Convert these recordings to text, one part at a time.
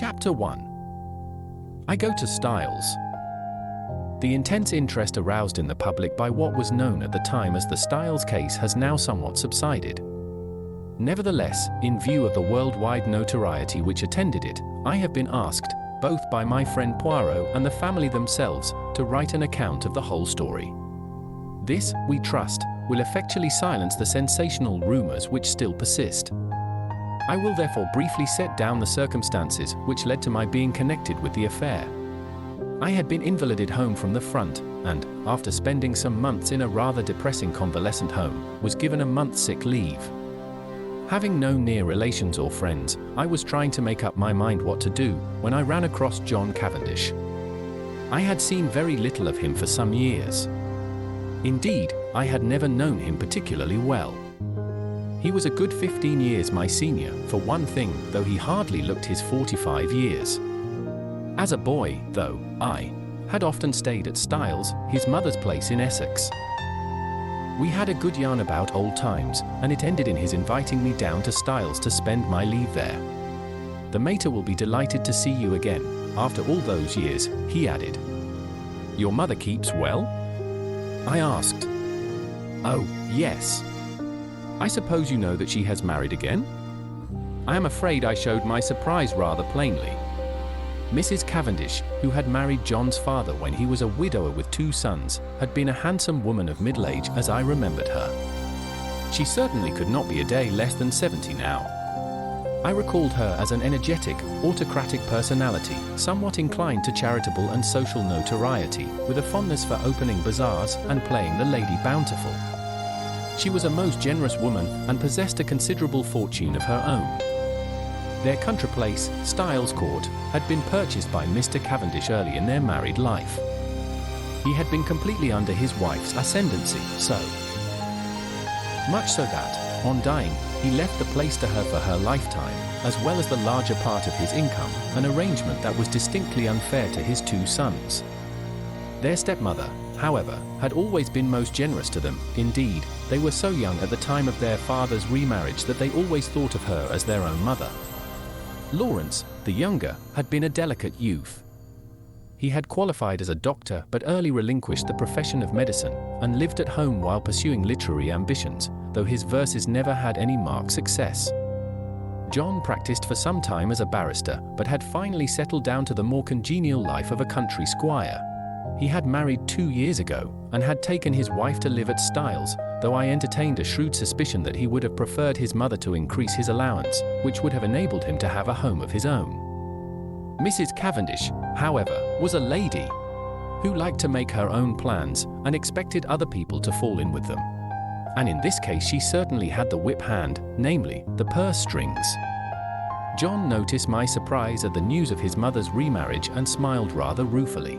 Chapter 1. I go to Styles. The intense interest aroused in the public by what was known at the time as the Styles case has now somewhat subsided. Nevertheless, in view of the worldwide notoriety which attended it, I have been asked, both by my friend Poirot and the family themselves, to write an account of the whole story. This, we trust, will effectually silence the sensational rumors which still persist. I will therefore briefly set down the circumstances which led to my being connected with the affair. I had been invalided home from the front, and, after spending some months in a rather depressing convalescent home, was given a month's sick leave. Having no near relations or friends, I was trying to make up my mind what to do, when I ran across John Cavendish. I had seen very little of him for some years. Indeed, I had never known him particularly well. He was a good 15 years my senior, for one thing, though he hardly looked his 45 years. As a boy, though, I had often stayed at Styles, his mother's place in Essex. We had a good yarn about old times, and it ended in his inviting me down to Styles to spend my leave there. "The mater will be delighted to see you again, after all those years," he added. "Your mother keeps well?" I asked. "Oh, yes. I suppose you know that she has married again?" I am afraid I showed my surprise rather plainly. Mrs. Cavendish, who had married John's father when he was a widower with 2 sons, had been a handsome woman of middle age as I remembered her. She certainly could not be a day less than 70 now. I recalled her as an energetic, autocratic personality, somewhat inclined to charitable and social notoriety, with a fondness for opening bazaars and playing the Lady Bountiful. She was a most generous woman and possessed a considerable fortune of her own. Their country place, Styles Court, had been purchased by Mr. Cavendish early in their married life. He had been completely under his wife's ascendancy, so much so that, on dying, he left the place to her for her lifetime, as well as the larger part of his income, an arrangement that was distinctly unfair to his 2 sons. Their stepmother, however, had always been most generous to them. Indeed, they were so young at the time of their father's remarriage that they always thought of her as their own mother. Lawrence, the younger, had been a delicate youth. He had qualified as a doctor but early relinquished the profession of medicine, and lived at home while pursuing literary ambitions, though his verses never had any marked success. John practiced for some time as a barrister, but had finally settled down to the more congenial life of a country squire. He had married 2 years ago, and had taken his wife to live at Styles, though I entertained a shrewd suspicion that he would have preferred his mother to increase his allowance, which would have enabled him to have a home of his own. Mrs. Cavendish, however, was a lady who liked to make her own plans and expected other people to fall in with them. And in this case she certainly had the whip hand, namely, the purse strings. John noticed my surprise at the news of his mother's remarriage and smiled rather ruefully.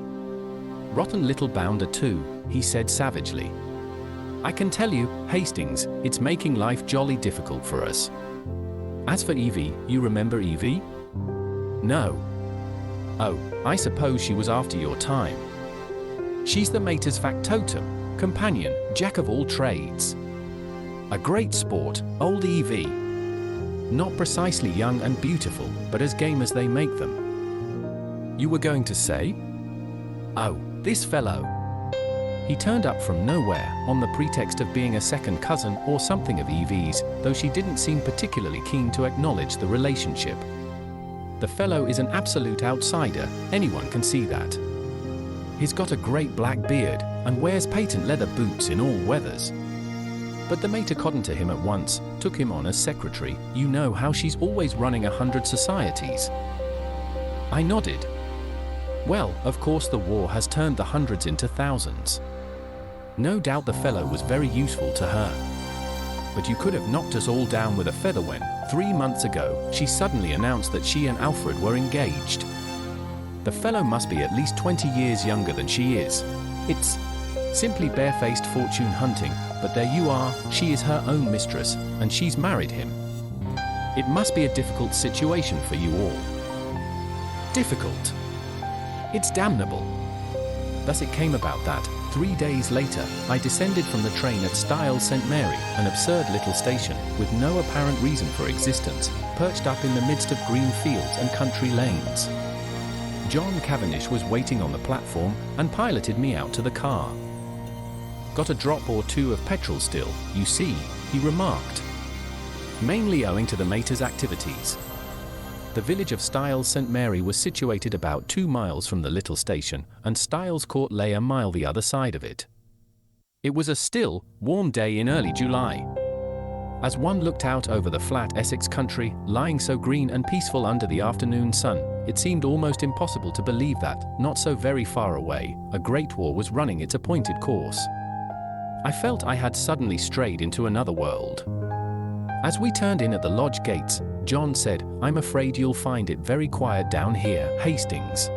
"Rotten little bounder too," he said savagely. "I can tell you, Hastings, it's making life jolly difficult for us. As for Evie, you remember Evie?" "No." "Oh, I suppose she was after your time. She's the mater's factotum, companion, jack of all trades. A great sport, old Evie. Not precisely young and beautiful, but as game as they make them." "You were going to say?" "Oh, this fellow. He turned up from nowhere, on the pretext of being a second cousin or something of Evie's, though she didn't seem particularly keen to acknowledge the relationship. The fellow is an absolute outsider, anyone can see that. He's got a great black beard, and wears patent leather boots in all weathers. But the mater cottoned to him at once, took him on as secretary. You know how she's always running 100 societies." I nodded. "Well, of course the war has turned the hundreds into thousands. No doubt the fellow was very useful to her. But you could have knocked us all down with a feather when, 3 months ago, she suddenly announced that she and Alfred were engaged. The fellow must be at least 20 years younger than she is. It's simply barefaced fortune hunting, but there you are, she is her own mistress, and she's married him. It must be a difficult situation for you all." "Difficult? It's damnable." Thus it came about that, 3 days later, I descended from the train at Styles St. Mary, an absurd little station, with no apparent reason for existence, perched up in the midst of green fields and country lanes. John Cavendish was waiting on the platform and piloted me out to the car. "Got a drop or two of petrol still, you see," he remarked. Mainly owing to the mater's activities. The village of Styles St. Mary was situated about 2 miles from the little station, and Styles Court lay a mile the other side of it. It was a still, warm day in early July. As one looked out over the flat Essex country, lying so green and peaceful under the afternoon sun, it seemed almost impossible to believe that, not so very far away, a great war was running its appointed course. I felt I had suddenly strayed into another world. As we turned in at the lodge gates, John said, "I'm afraid you'll find it very quiet down here, Hastings."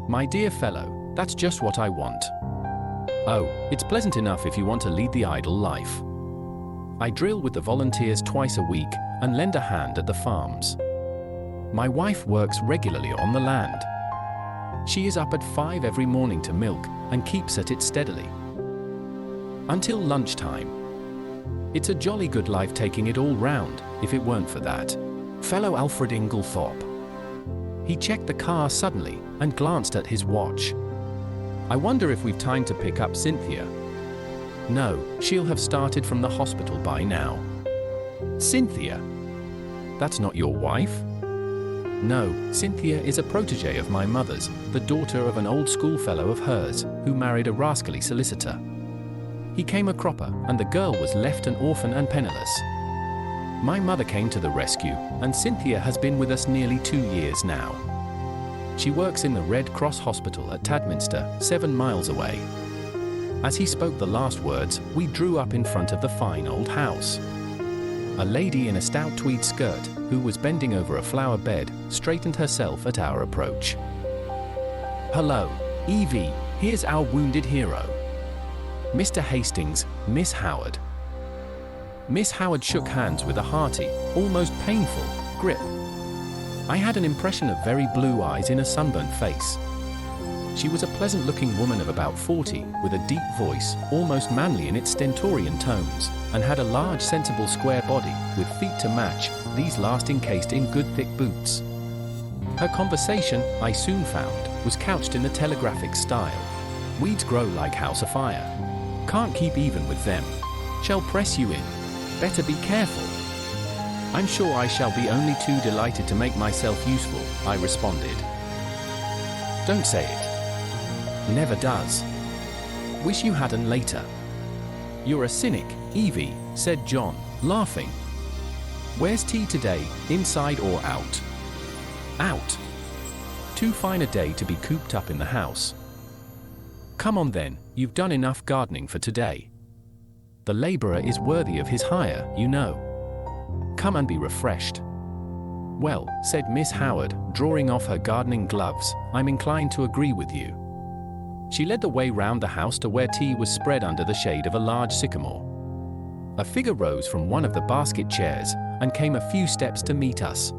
"My dear fellow, that's just what I want." "Oh, it's pleasant enough if you want to lead the idle life." I drill with the volunteers twice a week and lend a hand at the farms. My wife works regularly on the land. She is up at 5 every morning to milk and keeps at it steadily until lunchtime. It's a jolly good life taking it all round, if it weren't for that fellow Alfred Inglethorpe. He checked the car suddenly and glanced at his watch. "I wonder if we've time to pick up Cynthia." "No, she'll have started from the hospital by now." "Cynthia? That's not your wife?" "No, Cynthia is a protégée of my mother's, the daughter of an old schoolfellow of hers, who married a rascally solicitor. He came a cropper, and the girl was left an orphan and penniless. My mother came to the rescue, and Cynthia has been with us nearly 2 years now. She works in the Red Cross Hospital at Tadminster, 7 miles away." As he spoke the last words, we drew up in front of the fine old house. A lady in a stout tweed skirt, who was bending over a flower bed, straightened herself at our approach. "Hello, Evie, here's our wounded hero. Mr. Hastings, Miss Howard." Miss Howard shook hands with a hearty, almost painful, grip. I had an impression of very blue eyes in a sunburnt face. She was a pleasant-looking woman of about 40, with a deep voice, almost manly in its stentorian tones, and had a large, sensible square body, with feet to match, these last encased in good thick boots. Her conversation, I soon found, was couched in the telegraphic style. "Weeds grow like house afire. Can't keep even with them. Shall press you in. Better be careful." "I'm sure I shall be only too delighted to make myself useful," I responded. "Don't say it. Never does. Wish you hadn't later." "You're a cynic, Evie," said John, laughing. "Where's tea today, inside or out?" "Out. Too fine a day to be cooped up in the house." "Come on then, you've done enough gardening for today. The laborer is worthy of his hire, you know. Come and be refreshed." "Well," said Miss Howard, drawing off her gardening gloves, "I'm inclined to agree with you." She led the way round the house to where tea was spread under the shade of a large sycamore. A figure rose from one of the basket chairs and came a few steps to meet us.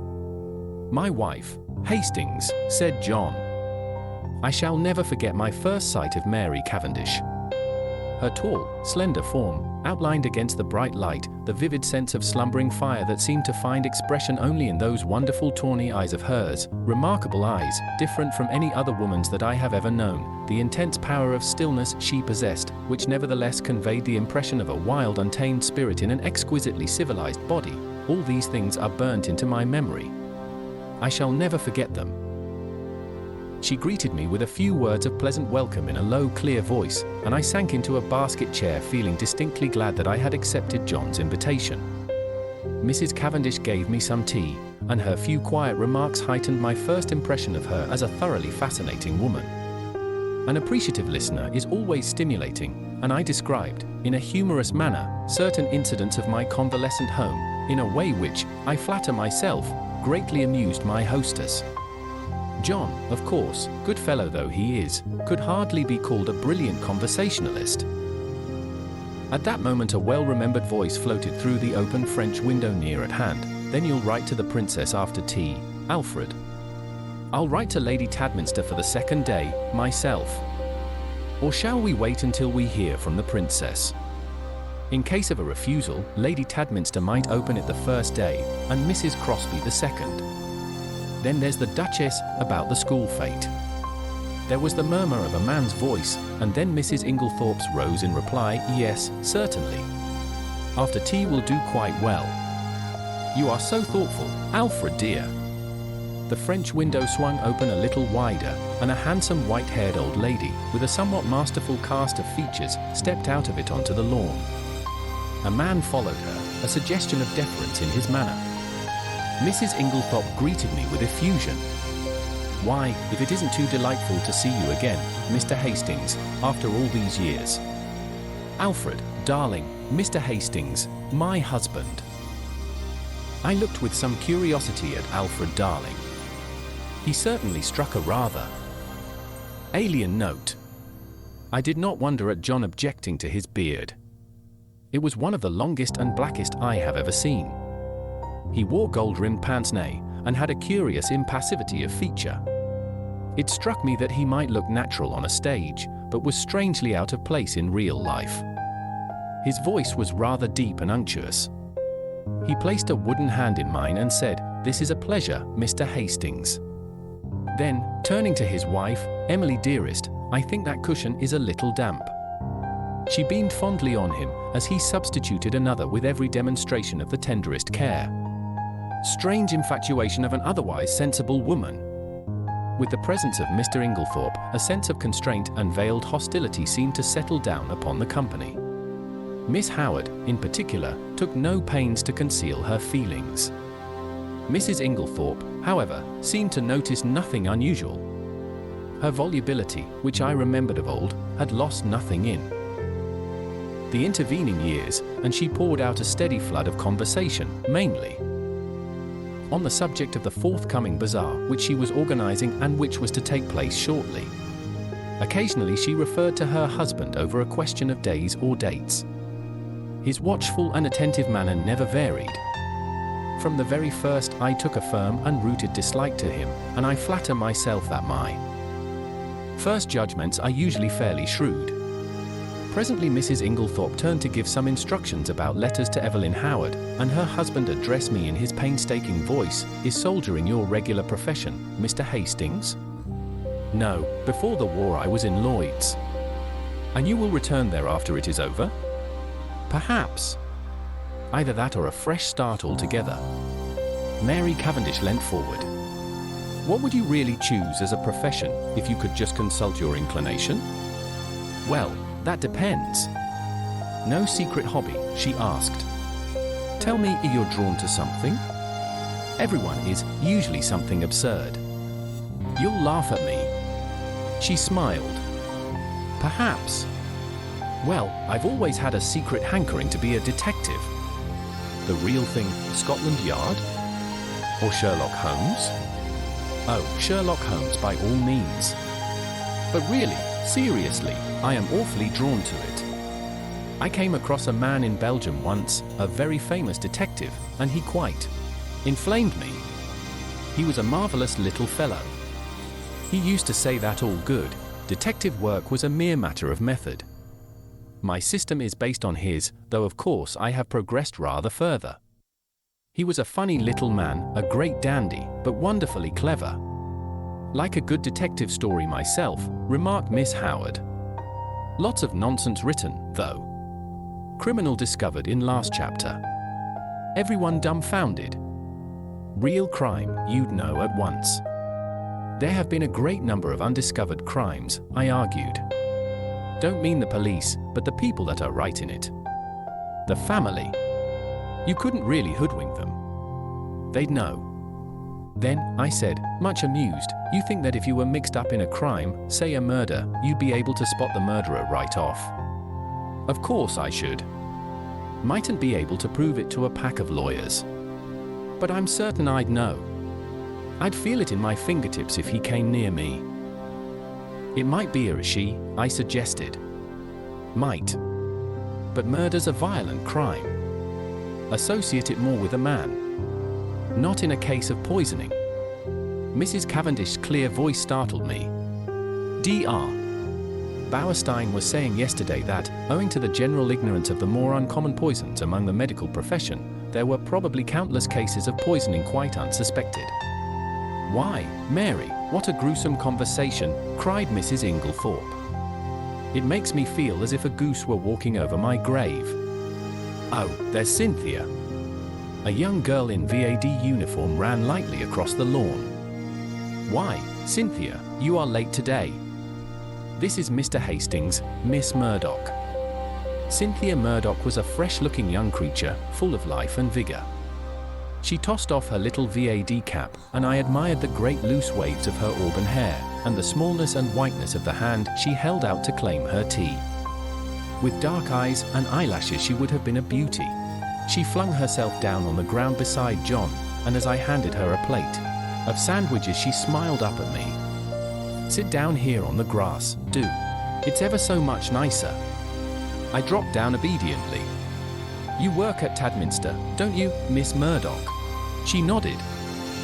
"My wife, Hastings," said John. I shall never forget my first sight of Mary Cavendish. Her tall, slender form, outlined against the bright light, the vivid sense of slumbering fire that seemed to find expression only in those wonderful tawny eyes of hers, remarkable eyes, different from any other woman's that I have ever known, the intense power of stillness she possessed, which nevertheless conveyed the impression of a wild, untamed spirit in an exquisitely civilized body, all these things are burnt into my memory. I shall never forget them. She greeted me with a few words of pleasant welcome in a low, clear voice, and I sank into a basket chair feeling distinctly glad that I had accepted John's invitation. Mrs. Cavendish gave me some tea, and her few quiet remarks heightened my first impression of her as a thoroughly fascinating woman. An appreciative listener is always stimulating, and I described, in a humorous manner, certain incidents of my convalescent home, in a way which, I flatter myself, greatly amused my hostess. John, of course, good fellow though he is, could hardly be called a brilliant conversationalist. At that moment a well-remembered voice floated through the open French window near at hand. "Then you'll write to the princess after tea, Alfred." "I'll write to Lady Tadminster for the second day, myself." Or shall we wait until we hear from the princess? In case of a refusal, Lady Tadminster might open it the first day, and Mrs. Crosby the second. Then there's the Duchess about the school fete. There was the murmur of a man's voice, and then Mrs. Inglethorpe's rose in reply, yes, certainly. After tea will do quite well. You are so thoughtful, Alfred dear. The French window swung open a little wider, and a handsome white-haired old lady, with a somewhat masterful cast of features, stepped out of it onto the lawn. A man followed her, a suggestion of deference in his manner. Mrs. Inglethorpe greeted me with effusion. Why, if it isn't too delightful to see you again, Mr. Hastings, after all these years. Alfred, darling, Mr. Hastings, my husband. I looked with some curiosity at Alfred Darling. He certainly struck a rather alien note. I did not wonder at John objecting to his beard. It was one of the longest and blackest I have ever seen. He wore gold-rimmed pince-nez and had a curious impassivity of feature. It struck me that he might look natural on a stage, but was strangely out of place in real life. His voice was rather deep and unctuous. He placed a wooden hand in mine and said, "This is a pleasure, Mr. Hastings." Then, turning to his wife, "Emily dearest, I think that cushion is a little damp." She beamed fondly on him as he substituted another with every demonstration of the tenderest care. Strange infatuation of an otherwise sensible woman. With the presence of Mr. Inglethorpe, a sense of constraint and veiled hostility seemed to settle down upon the company. Miss Howard, in particular, took no pains to conceal her feelings. Mrs. Inglethorpe, however, seemed to notice nothing unusual. Her volubility, which I remembered of old, had lost nothing in the intervening years, and she poured out a steady flood of conversation, mainly on the subject of the forthcoming bazaar which she was organizing and which was to take place shortly. Occasionally she referred to her husband over a question of days or dates. His watchful and attentive manner never varied. From the very first I took a firm and rooted dislike to him, and I flatter myself that my first judgments are usually fairly shrewd. Presently Mrs. Inglethorpe turned to give some instructions about letters to Evelyn Howard, and her husband addressed me in his painstaking voice, "Is soldiering your regular profession, Mr. Hastings?" "No, before the war I was in Lloyd's." "And you will return there after it is over?" "Perhaps." "Either that or a fresh start altogether." Mary Cavendish leant forward. "What would you really choose as a profession, if you could just consult your inclination?" "Well, that depends." "No secret hobby?" she asked. "Tell me if you're drawn to something." "Everyone is, usually something absurd." "You'll laugh at me." She smiled. "Perhaps." "Well, I've always had a secret hankering to be a detective." "The real thing, Scotland Yard? Or Sherlock Holmes?" "Oh, Sherlock Holmes by all means. But really, seriously, I am awfully drawn to it. I came across a man in Belgium once, a very famous detective, and he quite inflamed me. He was a marvelous little fellow. He used to say that all good detective work was a mere matter of method. My system is based on his, though of course I have progressed rather further. He was a funny little man, a great dandy, but wonderfully clever. Like a good detective story myself, remarked Miss Howard. Lots of nonsense written, though. Criminal discovered in last chapter. Everyone dumbfounded. Real crime, you'd know at once. There have been a great number of undiscovered crimes, I argued. Don't mean the police, but the people that are right in it. The family. You couldn't really hoodwink them. They'd know. Then, I said, much amused, you think that if you were mixed up in a crime, say a murder, you'd be able to spot the murderer right off? Of course I should. Mightn't be able to prove it to a pack of lawyers. But I'm certain I'd know. I'd feel it in my fingertips if he came near me. It might be a she, I suggested. Might. But murder's a violent crime. Associate it more with a man. Not in a case of poisoning. Mrs. Cavendish's clear voice startled me. Dr. Bauerstein was saying yesterday that, owing to the general ignorance of the more uncommon poisons among the medical profession, there were probably countless cases of poisoning quite unsuspected. Why, Mary, what a gruesome conversation, cried Mrs. Inglethorpe. It makes me feel as if a goose were walking over my grave. Oh, there's Cynthia. A young girl in VAD uniform ran lightly across the lawn. Why, Cynthia, you are late today. This is Mr. Hastings, Miss Murdoch. Cynthia Murdoch was a fresh-looking young creature, full of life and vigor. She tossed off her little VAD cap, and I admired the great loose waves of her auburn hair, and the smallness and whiteness of the hand she held out to claim her tea. With dark eyes and eyelashes she would have been a beauty. She flung herself down on the ground beside John, and as I handed her a plate of sandwiches she smiled up at me. Sit down here on the grass, do. It's ever so much nicer. I dropped down obediently. You work at Tadminster, don't you, Miss Murdoch? She nodded.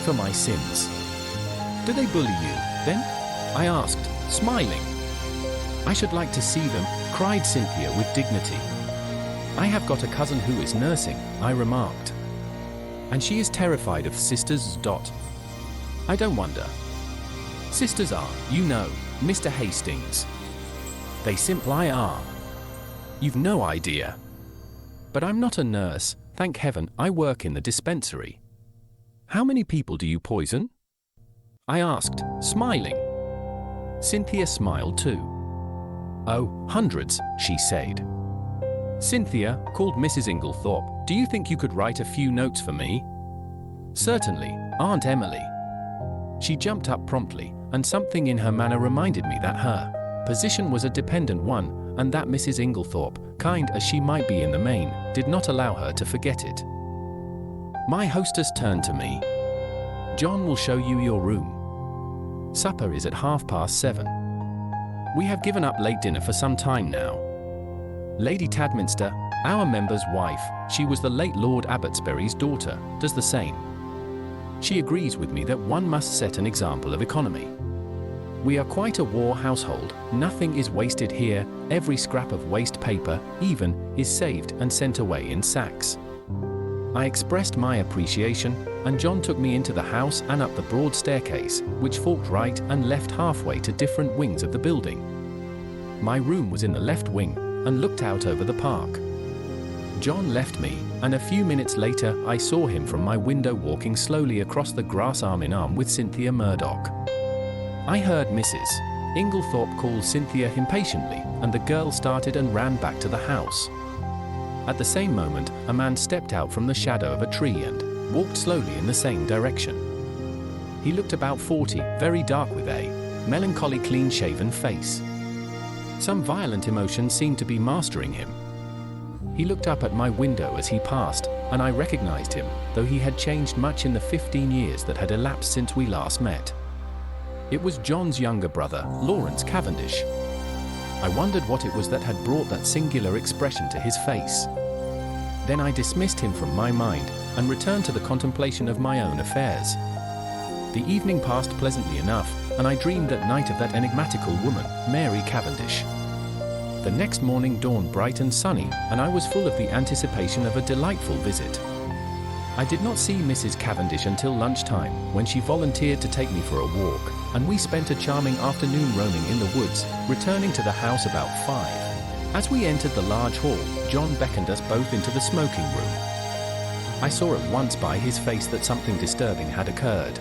For my sins. Do they bully you, then? I asked, smiling. I should like to see them, cried Cynthia with dignity. I have got a cousin who is nursing, I remarked. And she is terrified of sisters. I don't wonder. Sisters are, you know, Mr. Hastings. They simply are. You've no idea. But I'm not a nurse, thank heaven, I work in the dispensary. How many people do you poison? I asked, smiling. Cynthia smiled too. Oh, hundreds, she said. Cynthia, called Mrs. Inglethorpe, do you think you could write a few notes for me? Certainly, Aunt Emily. She jumped up promptly, and something in her manner reminded me that her position was a dependent one, and that Mrs. Inglethorpe, kind as she might be in the main, did not allow her to forget it. My hostess turned to me. John will show you your room. Supper is at 7:30. We have given up late dinner for some time now. Lady Tadminster, our member's wife, she was the late Lord Abbotsbury's daughter, does the same. She agrees with me that one must set an example of economy. We are quite a war household, nothing is wasted here, every scrap of waste paper, even, is saved and sent away in sacks. I expressed my appreciation, and John took me into the house and up the broad staircase, which forked right and left halfway to different wings of the building. My room was in the left wing, and looked out over the park. John left me, and a few minutes later I saw him from my window walking slowly across the grass arm in arm with Cynthia Murdoch. I heard Mrs. Inglethorpe call Cynthia impatiently, and the girl started and ran back to the house. At the same moment, a man stepped out from the shadow of a tree and walked slowly in the same direction. He looked about 40, very dark with a melancholy clean-shaven face. Some violent emotion seemed to be mastering him. He looked up at my window as he passed, and I recognized him, though he had changed much in the 15 years that had elapsed since we last met. It was John's younger brother, Lawrence Cavendish. I wondered what it was that had brought that singular expression to his face. Then I dismissed him from my mind, and returned to the contemplation of my own affairs. The evening passed pleasantly enough, and I dreamed that night of that enigmatical woman, Mary Cavendish. The next morning dawned bright and sunny, and I was full of the anticipation of a delightful visit. I did not see Mrs. Cavendish until lunchtime, when she volunteered to take me for a walk, and we spent a charming afternoon roaming in the woods, returning to the house about 5. As we entered the large hall, John beckoned us both into the smoking room. I saw at once by his face that something disturbing had occurred.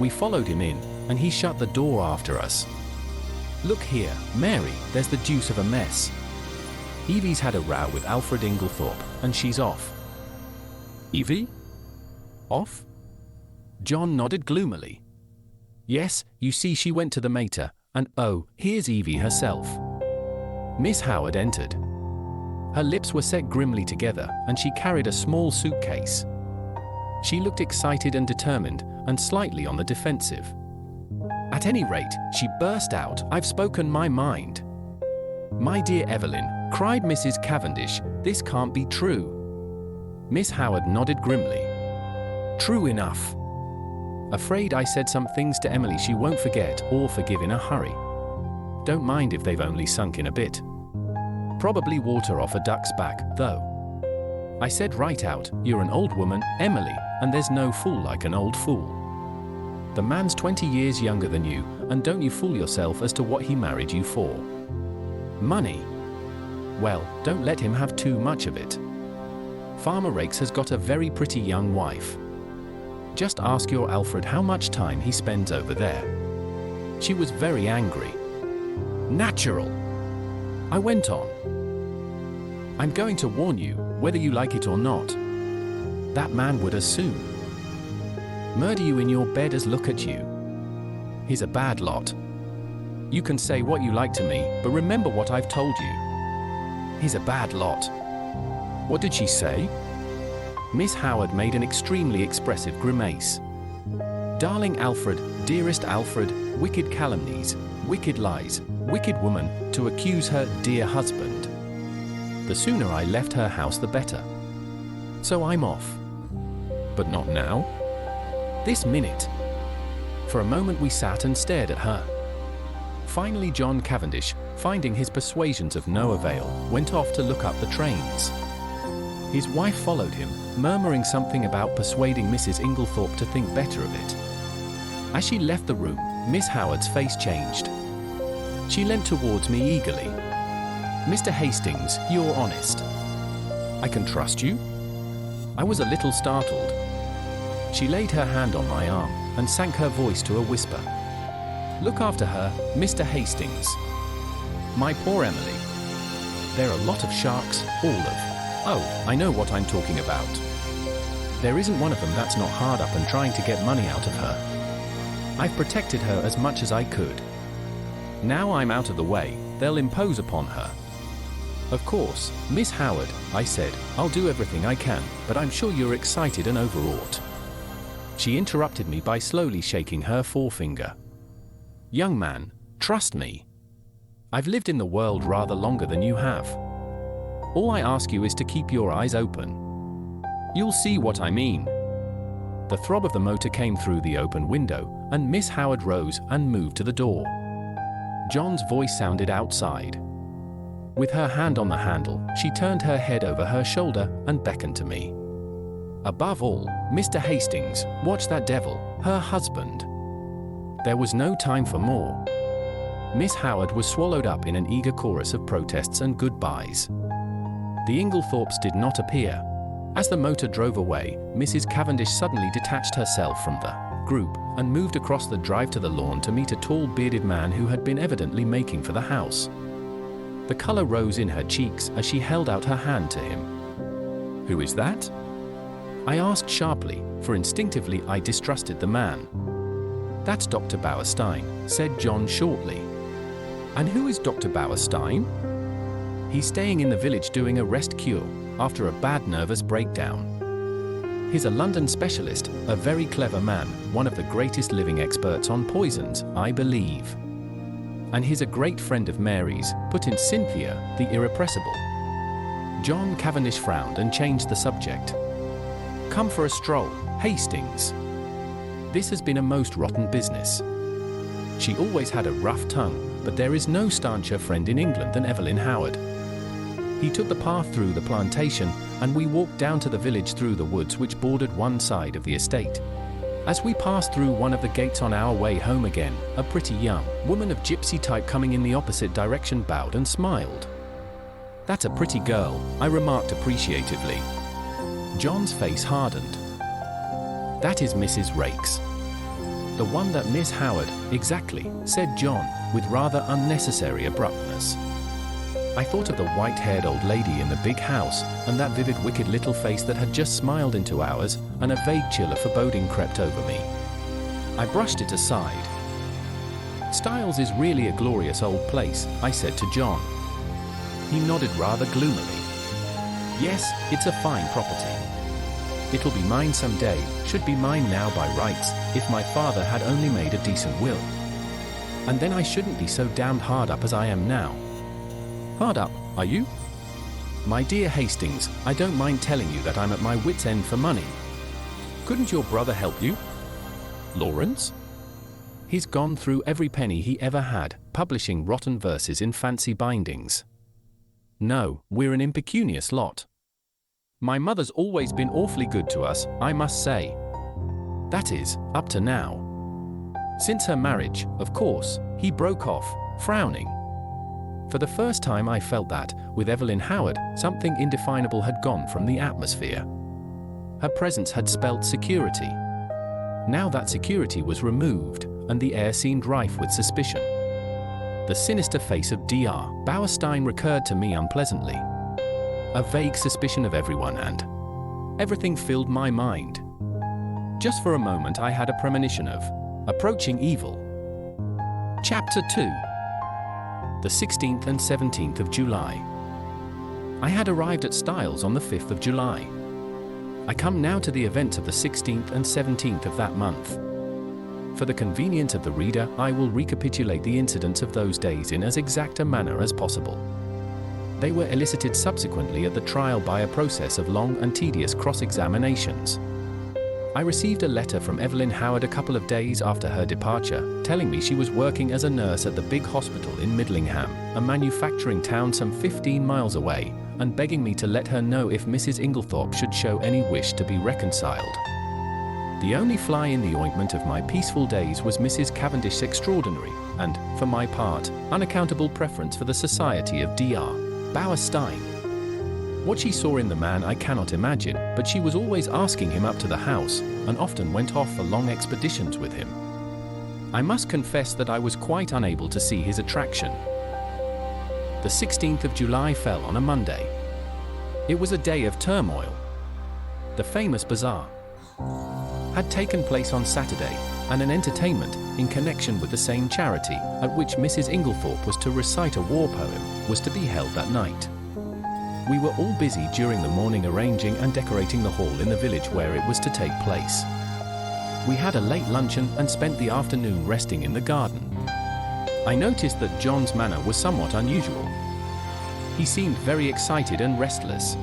We followed him in, and he shut the door after us. Look here, Mary, there's the deuce of a mess. Evie's had a row with Alfred Inglethorpe, and she's off. Evie? Off? John nodded gloomily. Yes, you see she went to the mater, and oh, here's Evie herself. Miss Howard entered. Her lips were set grimly together, and she carried a small suitcase. She looked excited and determined, and slightly on the defensive. At any rate, she burst out, I've spoken my mind. My dear Evelyn, cried Mrs. Cavendish, this can't be true. Miss Howard nodded grimly. True enough. Afraid I said some things to Emily she won't forget or forgive in a hurry. Don't mind if they've only sunk in a bit. Probably water off a duck's back, though. I said right out, "You're an old woman, Emily, and there's no fool like an old fool. The man's 20 years younger than you, and don't you fool yourself as to what he married you for. Money? Well, don't let him have too much of it. Farmer Rakes has got a very pretty young wife. Just ask your Alfred how much time he spends over there." She was very angry. "Natural," I went on. "I'm going to warn you, whether you like it or not. That man would as soon murder you in your bed as look at you. He's a bad lot. You can say what you like to me, but remember what I've told you. He's a bad lot." What did she say? Miss Howard made an extremely expressive grimace. "Darling Alfred, dearest Alfred, wicked calumnies, wicked lies, wicked woman, to accuse her dear husband. The sooner I left her house the better. So I'm off." "But not now?" "This minute." For a moment we sat and stared at her. Finally John Cavendish, finding his persuasions of no avail, went off to look up the trains. His wife followed him, murmuring something about persuading Mrs. Inglethorpe to think better of it. As she left the room, Miss Howard's face changed. She leant towards me eagerly. "Mr. Hastings, you're honest. I can trust you?" I was a little startled. She laid her hand on my arm and sank her voice to a whisper. "Look after her, Mr. Hastings. My poor Emily. There are a lot of sharks, all of... Oh, I know what I'm talking about. There isn't one of them that's not hard up and trying to get money out of her. I've protected her as much as I could. Now I'm out of the way, they'll impose upon her." "Of course, Miss Howard," I said, "I'll do everything I can, but I'm sure you're excited and overwrought." She interrupted me by slowly shaking her forefinger. "Young man, trust me. I've lived in the world rather longer than you have. All I ask you is to keep your eyes open. You'll see what I mean." The throb of the motor came through the open window, and Miss Howard rose and moved to the door. John's voice sounded outside. With her hand on the handle, she turned her head over her shoulder and beckoned to me. "Above all, Mr. Hastings, watch that devil, her husband." There was no time for more. Miss Howard was swallowed up in an eager chorus of protests and goodbyes. The Inglethorpes did not appear. As the motor drove away, Mrs. Cavendish suddenly detached herself from the group and moved across the drive to the lawn to meet a tall bearded man who had been evidently making for the house. The color rose in her cheeks as she held out her hand to him. "Who is that?" I asked sharply, for instinctively I distrusted the man. "That's Dr. Bauerstein," said John shortly. "And who is Dr. Bauerstein?" "He's staying in the village doing a rest cure, after a bad nervous breakdown. He's a London specialist, a very clever man, one of the greatest living experts on poisons, I believe. And he's a great friend of Mary's," put in Cynthia, the irrepressible. John Cavendish frowned and changed the subject. "Come for a stroll, Hastings. This has been a most rotten business." She always had a rough tongue, but there is no stancher friend in England than Evelyn Howard. He took the path through the plantation, and we walked down to the village through the woods which bordered one side of the estate. As we passed through one of the gates on our way home again, a pretty young woman of gypsy type coming in the opposite direction bowed and smiled. "That's a pretty girl," I remarked appreciatively. John's face hardened. "That is Mrs. Rakes." "The one that Miss Howard, exactly," said John, with rather unnecessary abruptness. I thought of the white-haired old lady in the big house, and that vivid wicked little face that had just smiled into ours, and a vague chill of foreboding crept over me. I brushed it aside. "Styles is really a glorious old place," I said to John. He nodded rather gloomily. "Yes, it's a fine property. It'll be mine someday, should be mine now by rights, if my father had only made a decent will. And then I shouldn't be so damned hard up as I am now." "Hard up, are you?" "My dear Hastings, I don't mind telling you that I'm at my wit's end for money. Couldn't your brother help you?" "Lawrence?" He's gone through every penny he ever had, publishing rotten verses in fancy bindings. No, we're an impecunious lot. My mother's always been awfully good to us, I must say. That is, up to now. Since her marriage, of course," he broke off, frowning. For the first time I felt that, with Evelyn Howard, something indefinable had gone from the atmosphere. Her presence had spelt security. Now that security was removed, and the air seemed rife with suspicion. The sinister face of Dr. Bauerstein recurred to me unpleasantly. A vague suspicion of everyone and everything filled my mind. Just for a moment I had a premonition of approaching evil. Chapter 2. The 16th and 17th of July. I had arrived at Styles on the 5th of July. I come now to the events of the 16th and 17th of that month. For the convenience of the reader, I will recapitulate the incidents of those days in as exact a manner as possible. They were elicited subsequently at the trial by a process of long and tedious cross-examinations. I received a letter from Evelyn Howard a couple of days after her departure, telling me she was working as a nurse at the big hospital in Middlingham, a manufacturing town some 15 miles away, and begging me to let her know if Mrs. Inglethorpe should show any wish to be reconciled. The only fly in the ointment of my peaceful days was Mrs. Cavendish's extraordinary, and, for my part, unaccountable preference for the society of Dr. Bauerstein. What she saw in the man I cannot imagine, but she was always asking him up to the house, and often went off for long expeditions with him. I must confess that I was quite unable to see his attraction. The 16th of July fell on a Monday. It was a day of turmoil. The famous bazaar had taken place on Saturday, and an entertainment, in connection with the same charity, at which Mrs. Inglethorpe was to recite a war poem, was to be held that night. We were all busy during the morning arranging and decorating the hall in the village where it was to take place. We had a late luncheon and spent the afternoon resting in the garden. I noticed that John's manner was somewhat unusual. He seemed very excited and restless.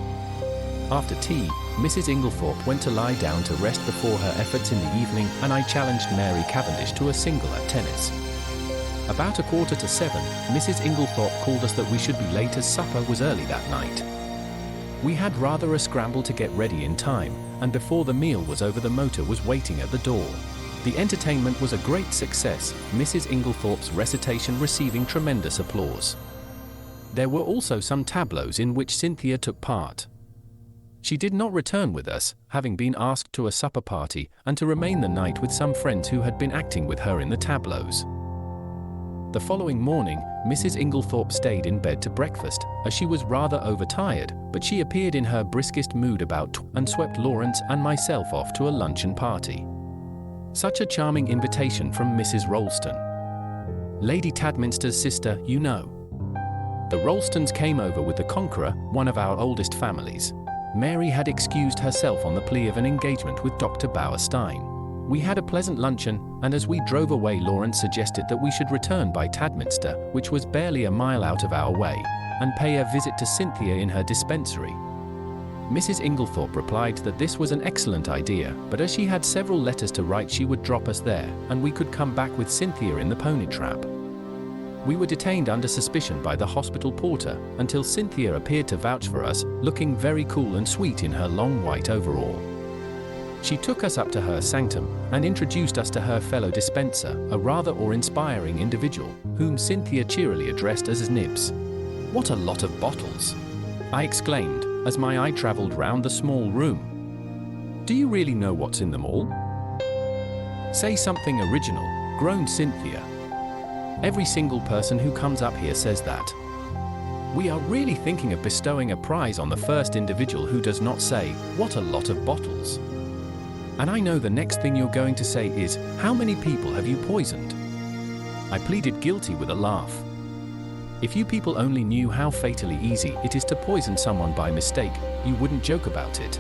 After tea, Mrs. Inglethorpe went to lie down to rest before her efforts in the evening, and I challenged Mary Cavendish to a single at tennis. About 7:15, Mrs. Inglethorpe called us that we should be late as supper was early that night. We had rather a scramble to get ready in time, and before the meal was over the motor was waiting at the door. The entertainment was a great success, Mrs. Inglethorpe's recitation receiving tremendous applause. There were also some tableaux in which Cynthia took part. She did not return with us, having been asked to a supper party, and to remain the night with some friends who had been acting with her in the tableaux. The following morning, Mrs. Inglethorpe stayed in bed to breakfast, as she was rather overtired, but she appeared in her briskest mood about and swept Lawrence and myself off to a luncheon party. Such a charming invitation from Mrs. Ralston. Lady Tadminster's sister, you know. The Ralstons came over with the Conqueror, one of our oldest families. Mary had excused herself on the plea of an engagement with Dr. Bauerstein. We had a pleasant luncheon, and as we drove away Lawrence suggested that we should return by Tadminster, which was barely a mile out of our way, and pay a visit to Cynthia in her dispensary. Mrs. Inglethorpe replied that this was an excellent idea, but as she had several letters to write she would drop us there, and we could come back with Cynthia in the pony trap. We were detained under suspicion by the hospital porter, until Cynthia appeared to vouch for us, looking very cool and sweet in her long white overall. She took us up to her sanctum, and introduced us to her fellow dispenser, a rather awe-inspiring individual, whom Cynthia cheerily addressed as Nibs. "What a lot of bottles!" I exclaimed, as my eye travelled round the small room. "Do you really know what's in them all?" "Say something original," groaned Cynthia. "Every single person who comes up here says that. We are really thinking of bestowing a prize on the first individual who does not say, 'What a lot of bottles.' And I know the next thing you're going to say is, 'How many people have you poisoned?'" I pleaded guilty with a laugh. "If you people only knew how fatally easy it is to poison someone by mistake, you wouldn't joke about it.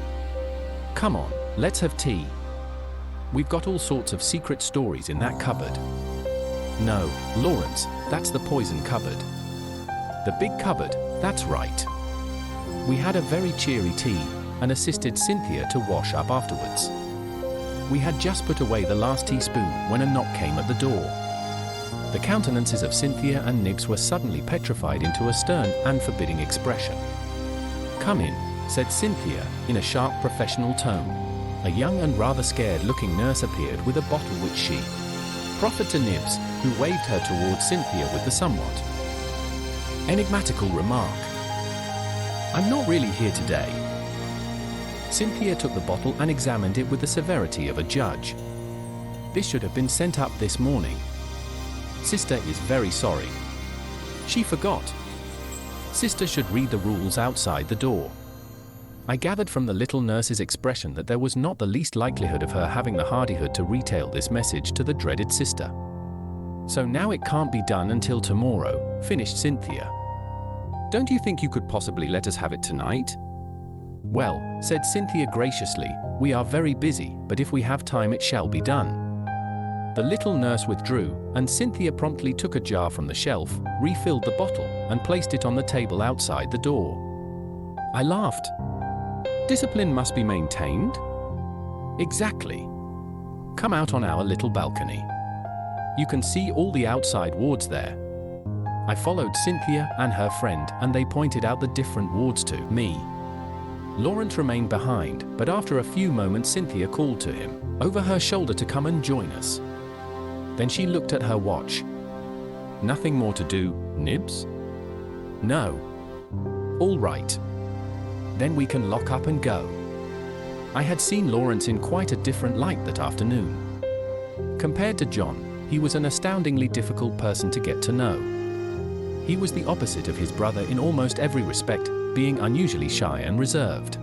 Come on, let's have tea. We've got all sorts of secret stories in that cupboard." "No, Lawrence, that's the poison cupboard." "The big cupboard, that's right." We had a very cheery tea, and assisted Cynthia to wash up afterwards. We had just put away the last teaspoon when a knock came at the door. The countenances of Cynthia and Nibs were suddenly petrified into a stern and forbidding expression. "Come in," said Cynthia, in a sharp professional tone. A young and rather scared-looking nurse appeared with a bottle which she proffered to Nibs, who waved her towards Cynthia with the somewhat enigmatical remark, "I'm not really here today." Cynthia took the bottle and examined it with the severity of a judge. "This should have been sent up this morning. Sister is very sorry. She forgot. Sister should read the rules outside the door." I gathered from the little nurse's expression that there was not the least likelihood of her having the hardihood to retail this message to the dreaded sister. "So now it can't be done until tomorrow," finished Cynthia. "Don't you think you could possibly let us have it tonight?" "Well," said Cynthia graciously, "we are very busy, but if we have time it shall be done." The little nurse withdrew, and Cynthia promptly took a jar from the shelf, refilled the bottle, and placed it on the table outside the door. I laughed. "Discipline must be maintained?" "Exactly. Come out on our little balcony. You can see all the outside wards there." I followed Cynthia and her friend, and they pointed out the different wards to me. Lawrence remained behind, but after a few moments Cynthia called to him over her shoulder to come and join us. Then she looked at her watch. "Nothing more to do, Nibs?" "No." "All right. Then we can lock up and go." I had seen Lawrence in quite a different light that afternoon. Compared to John, he was an astoundingly difficult person to get to know. He was the opposite of his brother in almost every respect, being unusually shy and reserved.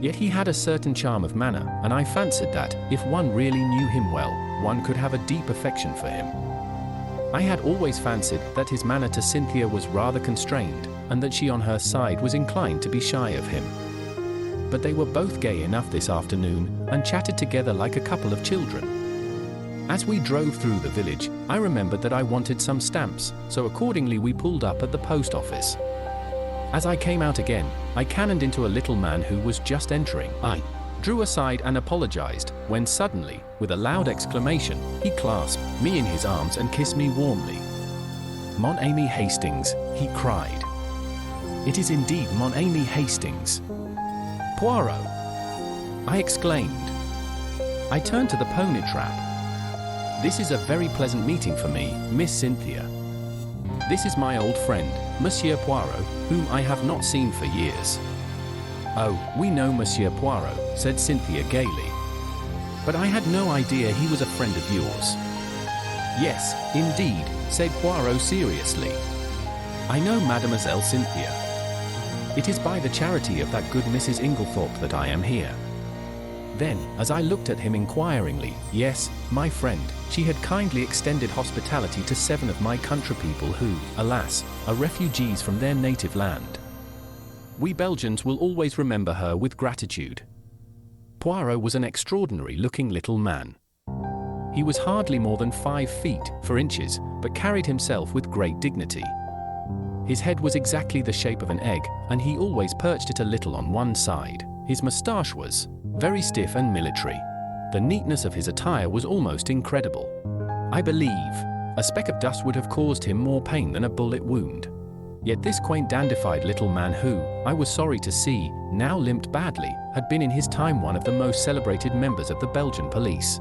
Yet he had a certain charm of manner, and I fancied that, if one really knew him well, one could have a deep affection for him. I had always fancied that his manner to Cynthia was rather constrained, and that she on her side was inclined to be shy of him. But they were both gay enough this afternoon, and chatted together like a couple of children. As we drove through the village, I remembered that I wanted some stamps, so accordingly we pulled up at the post office. As I came out again, I cannoned into a little man who was just entering. I drew aside and apologized, when suddenly, with a loud exclamation, he clasped me in his arms and kissed me warmly. "Mon ami Hastings," he cried. "It is indeed Mon ami Hastings." "Poirot!" I exclaimed. I turned to the pony trap. "This is a very pleasant meeting for me, Miss Cynthia. This is my old friend, Monsieur Poirot, whom I have not seen for years." "Oh, we know Monsieur Poirot," said Cynthia gaily. "But I had no idea he was a friend of yours." "Yes, indeed," said Poirot seriously. "I know Mademoiselle Cynthia. It is by the charity of that good Mrs. Inglethorpe that I am here." Then, as I looked at him inquiringly, yes, my friend, she had kindly extended hospitality to 7 of my countrypeople who, alas, are refugees from their native land. We Belgians will always remember her with gratitude. Poirot was an extraordinary-looking little man. He was hardly more than 5 feet, 4 inches, but carried himself with great dignity. His head was exactly the shape of an egg, and he always perched it a little on one side. His moustache was very stiff and military. The neatness of his attire was almost incredible. I believe a speck of dust would have caused him more pain than a bullet wound. Yet this quaint dandified little man who, I was sorry to see, now limped badly, had been in his time one of the most celebrated members of the Belgian police.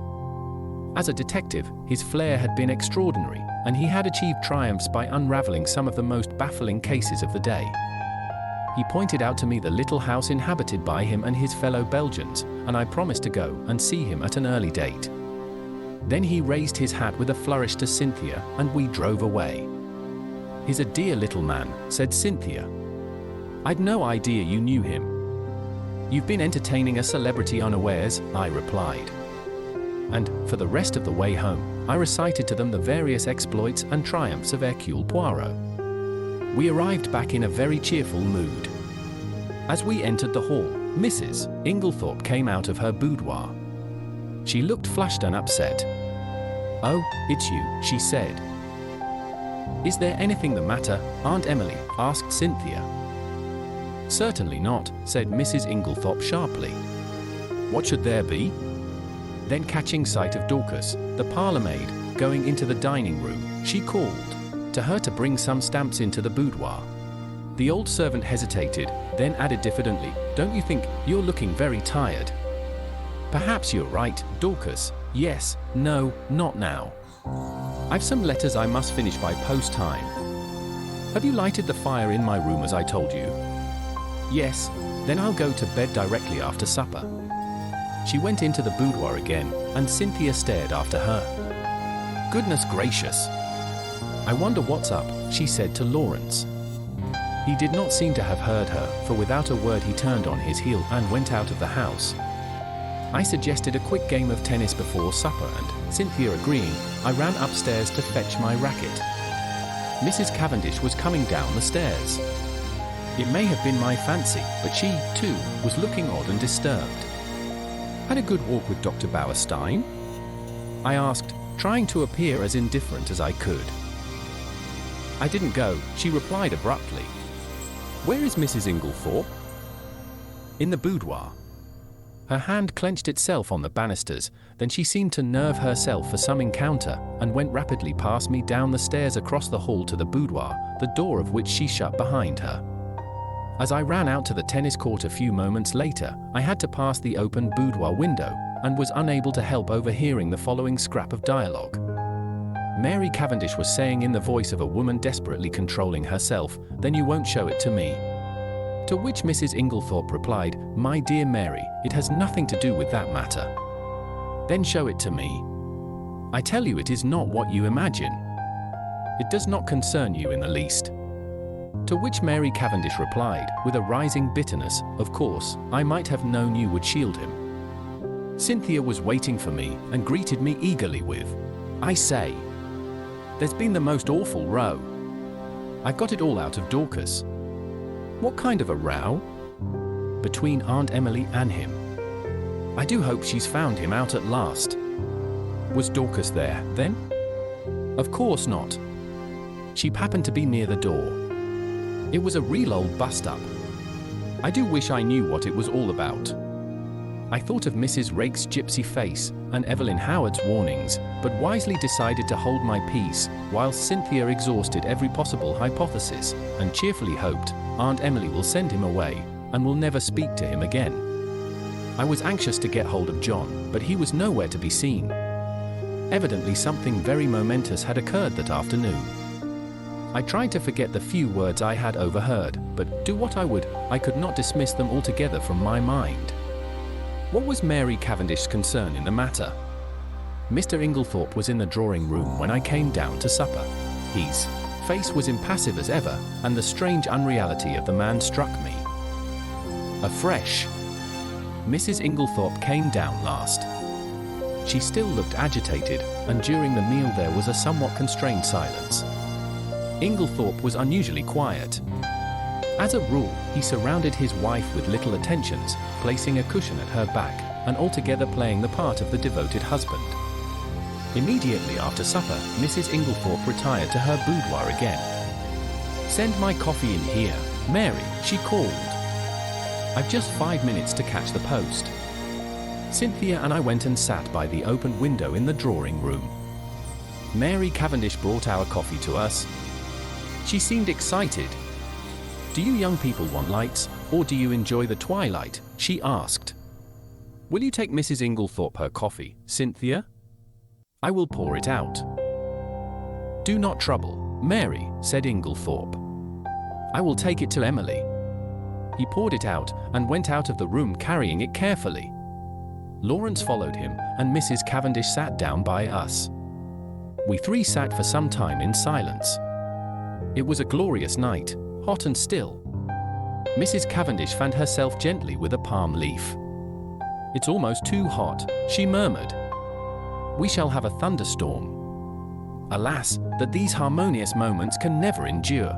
As a detective, his flair had been extraordinary, and he had achieved triumphs by unraveling some of the most baffling cases of the day. He pointed out to me the little house inhabited by him and his fellow Belgians, and I promised to go and see him at an early date. Then he raised his hat with a flourish to Cynthia, and we drove away. "He's a dear little man," said Cynthia. "I'd no idea you knew him." "You've been entertaining a celebrity unawares," I replied. And, for the rest of the way home, I recited to them the various exploits and triumphs of Hercule Poirot. We arrived back in a very cheerful mood. As we entered the hall, Mrs. Inglethorpe came out of her boudoir. She looked flushed and upset. "Oh, it's you," she said. "Is there anything the matter, Aunt Emily?" asked Cynthia. "Certainly not," said Mrs. Inglethorpe sharply. "What should there be?" Then catching sight of Dorcas, the parlour-maid, going into the dining room, she called to her to bring some stamps into the boudoir. The old servant hesitated, then added diffidently, "Don't you think you're looking very tired?" "Perhaps you're right, Dorcas. Yes, no, not now. I've some letters I must finish by post time. Have you lighted the fire in my room as I told you?" "Yes, then I'll go to bed directly after supper." She went into the boudoir again, and Cynthia stared after her. "Goodness gracious! I wonder what's up," she said to Lawrence. He did not seem to have heard her, for without a word he turned on his heel and went out of the house. I suggested a quick game of tennis before supper and, Cynthia agreeing, I ran upstairs to fetch my racket. Mrs. Cavendish was coming down the stairs. It may have been my fancy, but she, too, was looking odd and disturbed. "Had a good walk with Dr. Bauerstein?" I asked, trying to appear as indifferent as I could. "I didn't go," she replied abruptly. "Where is Mrs. Inglethorpe?" "In the boudoir." Her hand clenched itself on the banisters, then she seemed to nerve herself for some encounter, and went rapidly past me down the stairs across the hall to the boudoir, the door of which she shut behind her. As I ran out to the tennis court a few moments later, I had to pass the open boudoir window, and was unable to help overhearing the following scrap of dialogue. Mary Cavendish was saying in the voice of a woman desperately controlling herself, "Then you won't show it to me?" To which Mrs. Inglethorpe replied, "My dear Mary, it has nothing to do with that matter." "Then show it to me." "I tell you it is not what you imagine. It does not concern you in the least." To which Mary Cavendish replied, with a rising bitterness, "Of course, I might have known you would shield him." Cynthia was waiting for me, and greeted me eagerly with, "I say, there's been the most awful row. I've got it all out of Dorcas." "What kind of a row?" "Between Aunt Emily and him. I do hope she's found him out at last." "Was Dorcas there, then?" "Of course not. She happened to be near the door. It was a real old bust-up. I do wish I knew what it was all about." I thought of Mrs. Rake's gypsy face, and Evelyn Howard's warnings, but wisely decided to hold my peace, whilst Cynthia exhausted every possible hypothesis, and cheerfully hoped Aunt Emily will send him away, and will never speak to him again. I was anxious to get hold of John, but he was nowhere to be seen. Evidently something very momentous had occurred that afternoon. I tried to forget the few words I had overheard, but do what I would, I could not dismiss them altogether from my mind. What was Mary Cavendish's concern in the matter? Mr. Inglethorpe was in the drawing room when I came down to supper. His face was impassive as ever, and the strange unreality of the man struck me afresh. Mrs. Inglethorpe came down last. She still looked agitated, and during the meal there was a somewhat constrained silence. Inglethorpe was unusually quiet. As a rule, he surrounded his wife with little attentions, placing a cushion at her back, and altogether playing the part of the devoted husband. Immediately after supper, Mrs. Inglethorpe retired to her boudoir again. "Send my coffee in here, Mary," she called. "I've just 5 minutes to catch the post." Cynthia and I went and sat by the open window in the drawing room. Mary Cavendish brought our coffee to us. She seemed excited. "Do you young people want lights, or do you enjoy the twilight?" she asked. "Will you take Mrs. Inglethorpe her coffee, Cynthia? I will pour it out." "Do not trouble, Mary," said Inglethorpe. "I will take it to Emily." He poured it out, and went out of the room carrying it carefully. Lawrence followed him, and Mrs. Cavendish sat down by us. We three sat for some time in silence. It was a glorious night, hot and still. Mrs. Cavendish fanned herself gently with a palm leaf. "It's almost too hot," she murmured. "We shall have a thunderstorm. Alas, that these harmonious moments can never endure."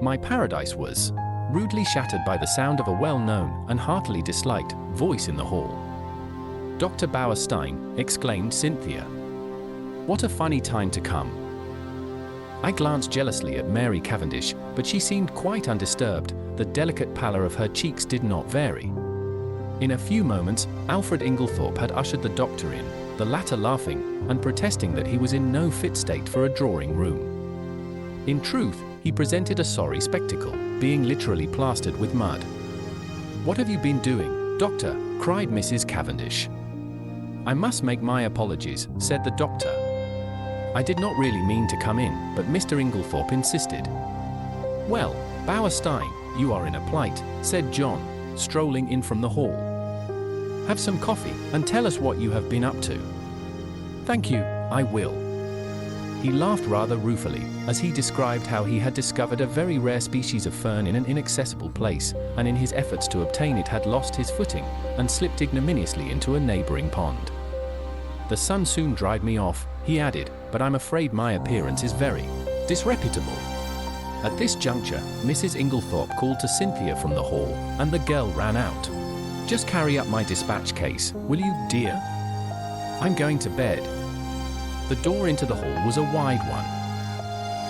My paradise was rudely shattered by the sound of a well-known and heartily disliked voice in the hall. "Dr. Bauerstein," exclaimed Cynthia. "What a funny time to come." I glanced jealously at Mary Cavendish, but she seemed quite undisturbed. The delicate pallor of her cheeks did not vary. In a few moments, Alfred Inglethorpe had ushered the doctor in, the latter laughing and protesting that he was in no fit state for a drawing room. In truth, he presented a sorry spectacle, being literally plastered with mud. "What have you been doing, doctor?" cried Mrs. Cavendish. "I must make my apologies," said the doctor. "I did not really mean to come in, but Mr. Inglethorpe insisted." "Well, Bauerstein, you are in a plight," said John, strolling in from the hall. "Have some coffee, and tell us what you have been up to." "Thank you, I will." He laughed rather ruefully, as he described how he had discovered a very rare species of fern in an inaccessible place, and in his efforts to obtain it had lost his footing, and slipped ignominiously into a neighboring pond. "The sun soon dried me off," he added, "but I'm afraid my appearance is very disreputable." At this juncture, Mrs. Inglethorpe called to Cynthia from the hall, and the girl ran out. "Just carry up my dispatch case, will you, dear? I'm going to bed." The door into the hall was a wide one.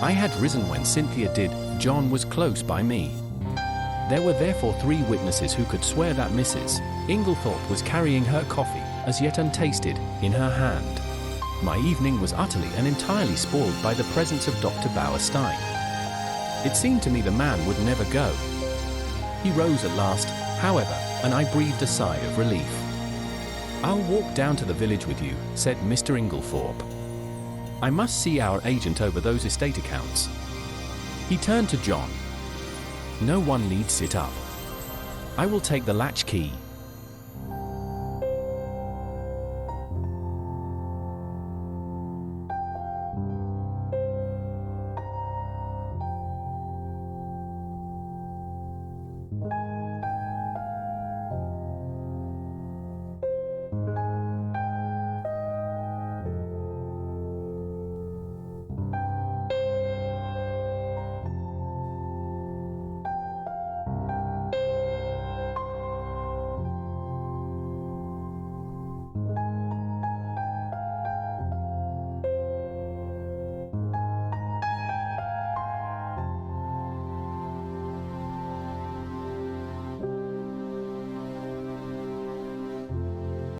I had risen when Cynthia did. John was close by me. There were therefore 3 witnesses who could swear that Mrs. Inglethorpe was carrying her coffee, as yet untasted, in her hand. My evening was utterly and entirely spoiled by the presence of Dr. Bauerstein. It seemed to me the man would never go. He rose at last, however, and I breathed a sigh of relief. "I'll walk down to the village with you," said Mr. Inglethorpe. "I must see our agent over those estate accounts." He turned to John. "No one need sit up. I will take the latch key."